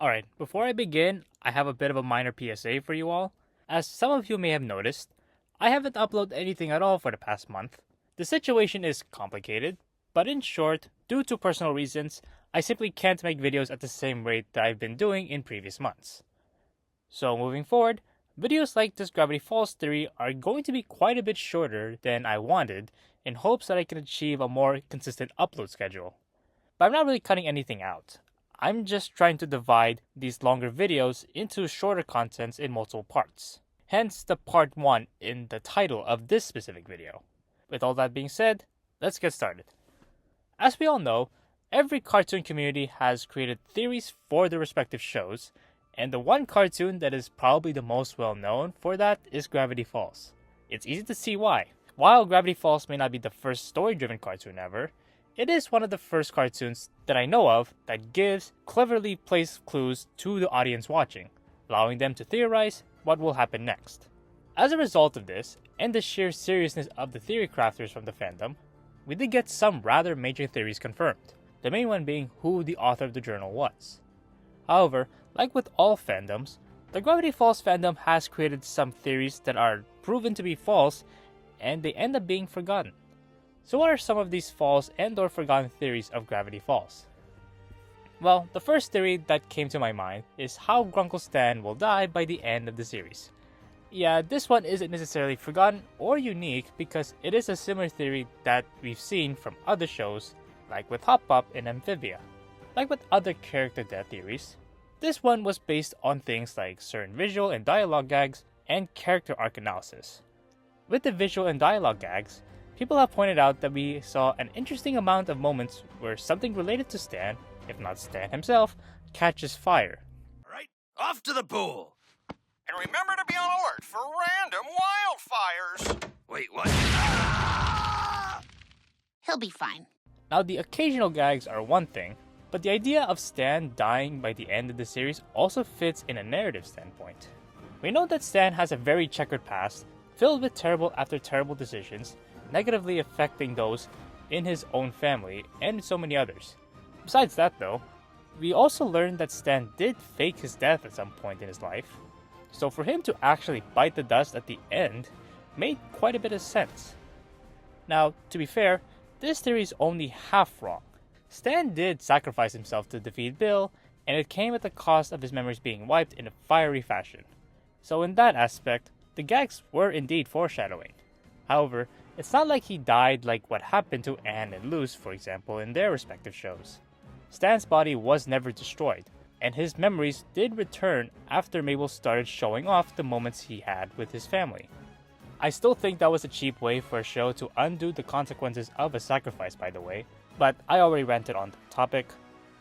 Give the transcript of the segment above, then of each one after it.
Alright, before I begin, I have a bit of a minor PSA for you all. As some of you may have noticed, I haven't uploaded anything at all for the past month. The situation is complicated, but in short, due to personal reasons, I simply can't make videos at the same rate that I've been doing in previous months. So moving forward, videos like this gravity falls theory are going to be quite a bit shorter than I wanted in hopes that I can achieve a more consistent upload schedule. But I'm not really cutting anything out. I'm just trying to divide these longer videos into shorter contents in multiple parts. Hence the part 1 in the title of this specific video. With all that being said, let's get started. As we all know, every cartoon community has created theories for their respective shows, and the one cartoon that is probably the most well known for that is Gravity Falls. It's easy to see why. While Gravity Falls may not be the first story-driven cartoon ever, it is one of the first cartoons that I know of that cleverly placed clues to the audience watching, allowing them to theorize what will happen next. As a result of this, and the sheer seriousness of the theory crafters from the fandom, we did get some rather major theories confirmed, the main one being who the author of the journal was. However, like with all fandoms, the Gravity Falls fandom has created some theories that are proven to be false, and they end up being forgotten. So what are some of these false and/or forgotten theories of Gravity Falls? Well, the first theory that came to my mind is how Grunkle Stan will die by the end of the series. Yeah, this one isn't necessarily forgotten or unique because it is a similar theory that we've seen from other shows, like with Hop Pop and Amphibia. Like with other character death theories, this one was based on things like certain visual and dialogue gags and character arc analysis. With the visual and dialogue gags, people have pointed out that we saw an interesting amount of moments where something related to Stan, if not Stan himself, catches fire. Alright, off to the pool! And remember to be on alert for random wildfires! Wait, what? Ah! He'll be fine. Now, the occasional gags are one thing, but the idea of Stan dying by the end of the series also fits in a narrative standpoint. We know that Stan has a very checkered past, filled with terrible after terrible decisions, negatively affecting those in his own family and so many others. Besides that though, we also learned that Stan did fake his death at some point in his life, so for him to actually bite the dust at the end made quite a bit of sense. Now, to be fair, this theory is only half wrong. Stan did sacrifice himself to defeat Bill, and it came at the cost of his memories being wiped in a fiery fashion. So in that aspect, the gags were indeed foreshadowing. However, it's not like he died like what happened to Anne and Luz, for example, in their respective shows. Stan's body was never destroyed, and his memories did return after Mabel started showing off the moments he had with his family. I still think that was a cheap way for a show to undo the consequences of a sacrifice, by the way, but I already ranted on the topic.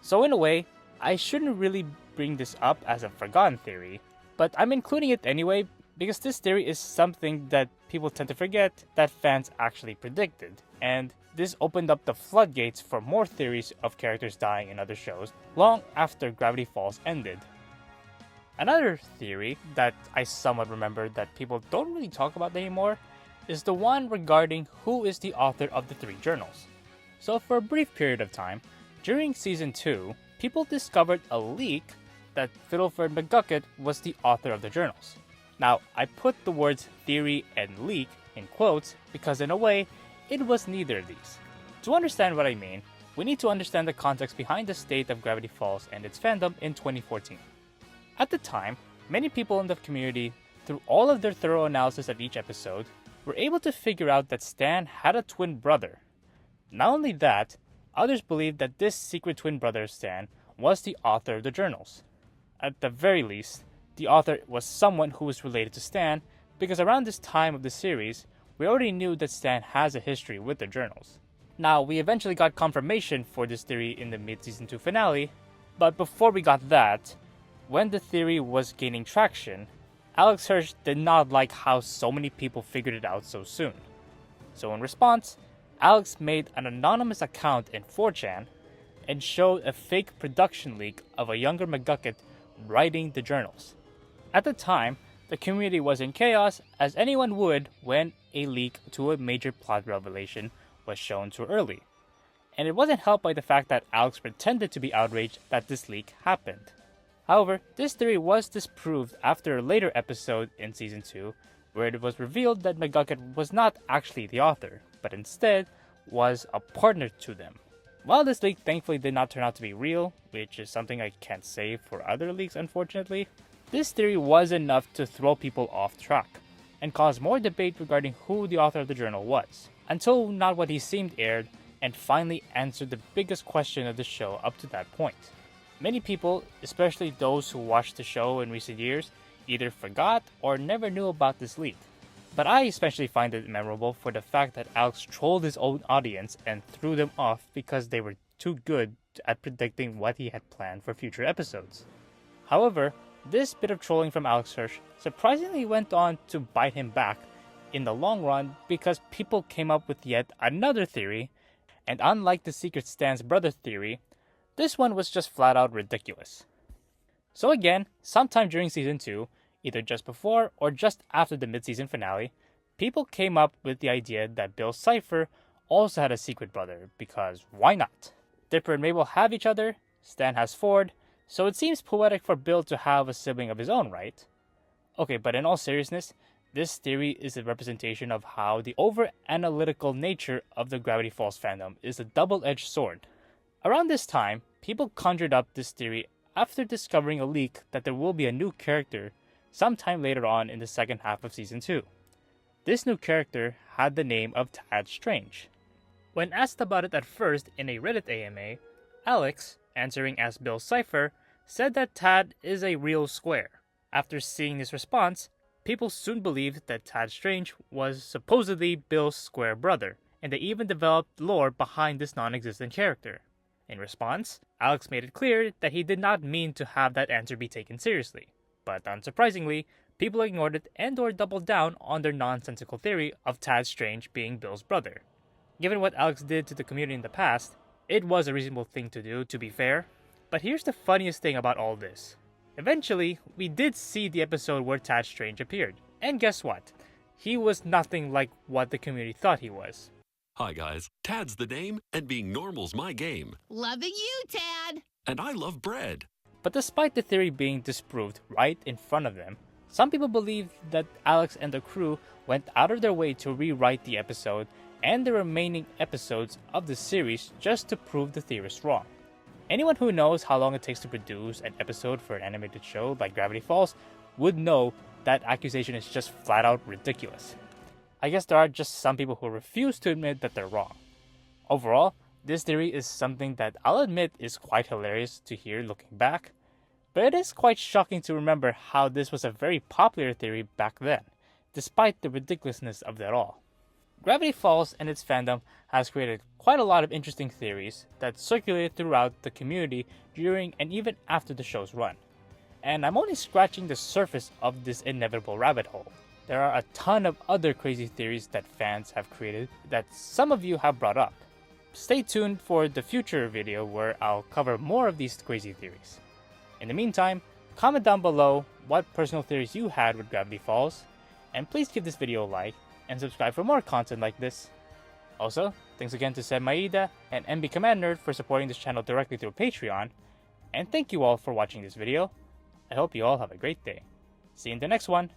So in a way, I shouldn't really bring this up as a forgotten theory, but I'm including it anyway because this theory is something that people tend to forget that fans actually predicted, and this opened up the floodgates for more theories of characters dying in other shows long after Gravity Falls ended. Another theory that I somewhat remember that people don't really talk about anymore is the one regarding who is the author of the 3 journals. So for a brief period of time, during Season 2, people discovered a leak that Fiddleford McGucket was the author of the journals. Now, I put the words theory and leak in quotes because in a way, it was neither of these. To understand what I mean, we need to understand the context behind the state of Gravity Falls and its fandom in 2014. At the time, many people in the community, through all of their thorough analysis of each episode, were able to figure out that Stan had a twin brother. Not only that, others believed that this secret twin brother of Stan was the author of the journals. At the very least, the author was someone who was related to Stan, because around this time of the series, we already knew that Stan has a history with the journals. Now, we eventually got confirmation for this theory in the mid-season 2 finale, but before we got that, when the theory was gaining traction, Alex Hirsch did not like how so many people figured it out so soon. So in response, Alex made an anonymous account in 4chan and showed a fake production leak of a younger McGucket writing the journals. At the time, the community was in chaos, as anyone would when a leak to a major plot revelation was shown too early. And it wasn't helped by the fact that Alex pretended to be outraged that this leak happened. However, this theory was disproved after a later episode in Season 2, where it was revealed that McGucket was not actually the author, but instead was a partner to them. While this leak thankfully did not turn out to be real, which is something I can't say for other leaks unfortunately, this theory was enough to throw people off track, and cause more debate regarding who the author of the journal was, until Not What He Seemed aired and finally answered the biggest question of the show up to that point. Many people, especially those who watched the show in recent years, either forgot or never knew about this leak. But I especially find it memorable for the fact that Alex trolled his own audience and threw them off because they were too good at predicting what he had planned for future episodes. However, this bit of trolling from Alex Hirsch surprisingly went on to bite him back in the long run because people came up with yet another theory, and unlike the Secret Stan's brother theory, this one was just flat out ridiculous. So again, sometime during Season 2, either just before or just after the mid-season finale, people came up with the idea that Bill Cipher also had a secret brother, because why not? Dipper and Mabel have each other, Stan has Ford, so it seems poetic for Bill to have a sibling of his own, right? Okay, but in all seriousness, this theory is a representation of how the over-analytical nature of the Gravity Falls fandom is a double-edged sword. Around this time, people conjured up this theory after discovering a leak that there will be a new character sometime later on in the second half of Season 2. This new character had the name of Tad Strange. When asked about it at first in a Reddit AMA, Alex, answering as Bill Cipher, said that Tad is a real square. After seeing this response, people soon believed that Tad Strange was supposedly Bill's square brother, and they even developed lore behind this non-existent character. In response, Alex made it clear that he did not mean to have that answer be taken seriously, but unsurprisingly, people ignored it and or doubled down on their nonsensical theory of Tad Strange being Bill's brother. Given what Alex did to the community in the past, it was a reasonable thing to do, to be fair. But here's the funniest thing about all this. Eventually, we did see the episode where Tad Strange appeared. And guess what? He was nothing like what the community thought he was. Hi guys, Tad's the name, and being normal's my game. Loving you, Tad. And I love bread. But despite the theory being disproved right in front of them, some people believe that Alex and the crew went out of their way to rewrite the episode and the remaining episodes of the series just to prove the theorists wrong. Anyone who knows how long it takes to produce an episode for an animated show like Gravity Falls would know that accusation is just flat out ridiculous. I guess there are just some people who refuse to admit that they're wrong. Overall, this theory is something that I'll admit is quite hilarious to hear looking back, but it is quite shocking to remember how this was a very popular theory back then, despite the ridiculousness of it all. Gravity Falls and its fandom has created quite a lot of interesting theories that circulated throughout the community during and even after the show's run. And I'm only scratching the surface of this inevitable rabbit hole. There are a ton of other crazy theories that fans have created that some of you have brought up. Stay tuned for the future video where I'll cover more of these crazy theories. In the meantime, comment down below what personal theories you had with Gravity Falls, and please give this video a like and subscribe for more content like this. Also, thanks again to Seb Maeda and MB Command Nerd for supporting this channel directly through Patreon, and thank you all for watching this video. I hope you all have a great day. See you in the next one.